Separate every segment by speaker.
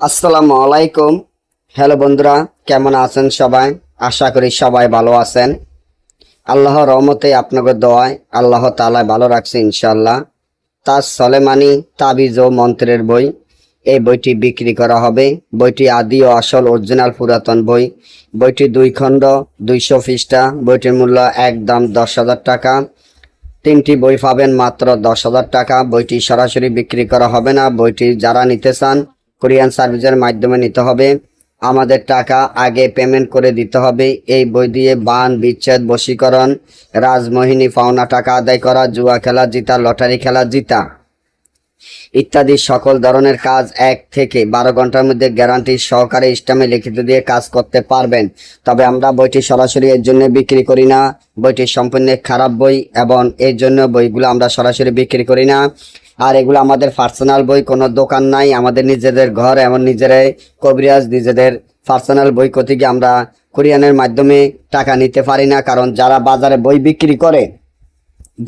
Speaker 1: আসসালামু আলাইকুম। হ্যালো বন্ধুরা, কেমন আছেন সবাই? আশা করি সবাই ভালো আছেন। আল্লাহর রহমতে আপনাদের দোয়ায় আল্লাহ তাআলা ভালো রাখছে ইনশাআল্লাহ। তাজ সলেমানি তাবিজ ও মন্ত্রের বই, এই বইটি বিক্রি করা হবে। বইটি আদি ও আসল অরিজিনাল পুরাতন বই। বইটি 2 খণ্ড, 200 পৃষ্ঠা। বইটির মূল্য একদম 10,000 টাকা। 3টি বই পাবেন মাত্র 10,000 টাকা। বইটি সরাসরি বিক্রি করা হবে না। বইটি যারা নিতে চান কোরিয়ান সার্ভিসের মাধ্যমে নিতে হবে। আমাদের টাকা আগে পেমেন্ট করে দিতে হবে। এই বই দিয়ে বান, বিচ্ছেদ, বশীকরণ, রাজমোহিনী, পাওনা টাকা আদায় করা, জুয়া খেলা জিতা, লটারি খেলা জিতা ইত্যাদি সকল ধরনের কাজ 1 থেকে 12 ঘন্টার মধ্যে গ্যারান্টি সহকারে স্ট্যাম্পে লিখিত দিয়ে কাজ করতে পারবেন। তবে আমরা বইটি সরাসরি এর জন্য বিক্রি করি না। বইটি সম্পূর্ণ খারাপ বই এবং এর জন্য বইগুলো আমরা সরাসরি বিক্রি করি না। আর এগুলো আমাদের পার্সোনাল বই, কোনো দোকান নাই, আমাদের নিজেদের ঘর, এমন নিজেরাই কবিরাজ, নিজেদের পার্সোনাল বই কোথেকে আমরা কোরিয়ানের মাধ্যমে টাকা নিতে পারি না। কারণ যারা বাজারে বই বিক্রি করে,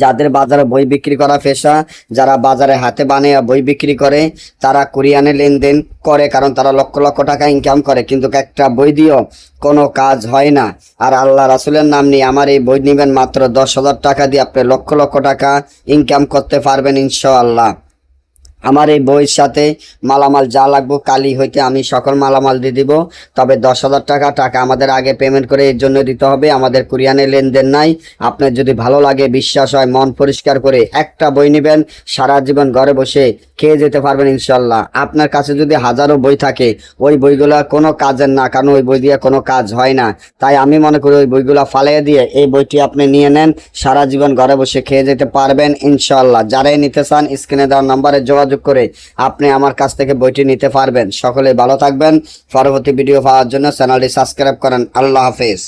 Speaker 1: যাদের বাজারে বই বিক্রি করা পেশা, যারা বাজারে হাতে বানিয়ে বই বিক্রি করে, তারা কোরিয়ানে লেনদেন করে, কারণ তারা লক্ষ লক্ষ টাকা ইনকাম করে, কিন্তু একটা বই দিয়েও কোনো কাজ হয় না। আর আল্লাহ রাসূলের নাম নিয়ে আমার এই বই নেবেন মাত্র 10,000 টাকা দিয়ে আপনি লক্ষ লক্ষ টাকা ইনকাম করতে পারবেন ইনশাআল্লাহ। আমার এই বইয়ের সাথে মালামাল যা লাগবে কালি হইতে আমি সকল মালামাল দিয়ে দিব। তবে 10,000 টাকা আমাদের আগে পেমেন্ট করে এর জন্য দিতে হবে। আমাদের কোরিয়ানে লেনদেন নাই। আপনার যদি ভালো লাগে, বিশ্বাস হয়, মন পরিষ্কার করে একটা বই নেবেন, সারা জীবন ঘরে বসে খেয়ে যেতে পারবেন ইনশাল্লাহ। আপনার কাছে যদি হাজারো বই থাকে, ওই বইগুলা কোনো কাজের না, কারণ ওই বই দিয়ে কোনো কাজ হয় না। তাই আমি মনে করি ওই বইগুলা ফালিয়ে দিয়ে এই বইটি আপনি নিয়ে নেন, সারা জীবন ঘরে বসে খেয়ে যেতে পারবেন ইনশাল্লাহ। যারাই নিতে চান স্ক্রিনে দেওয়ার নম্বরে যোগাযোগ করে আপনি আমার কাছ থেকে বইটি নিতে পারবেন। সকলে ভালো থাকবেন। পরবর্তী ভিডিও পাওয়ার জন্য চ্যানেলটি সাবস্ক্রাইব করেন। আল্লাহ হাফেজ।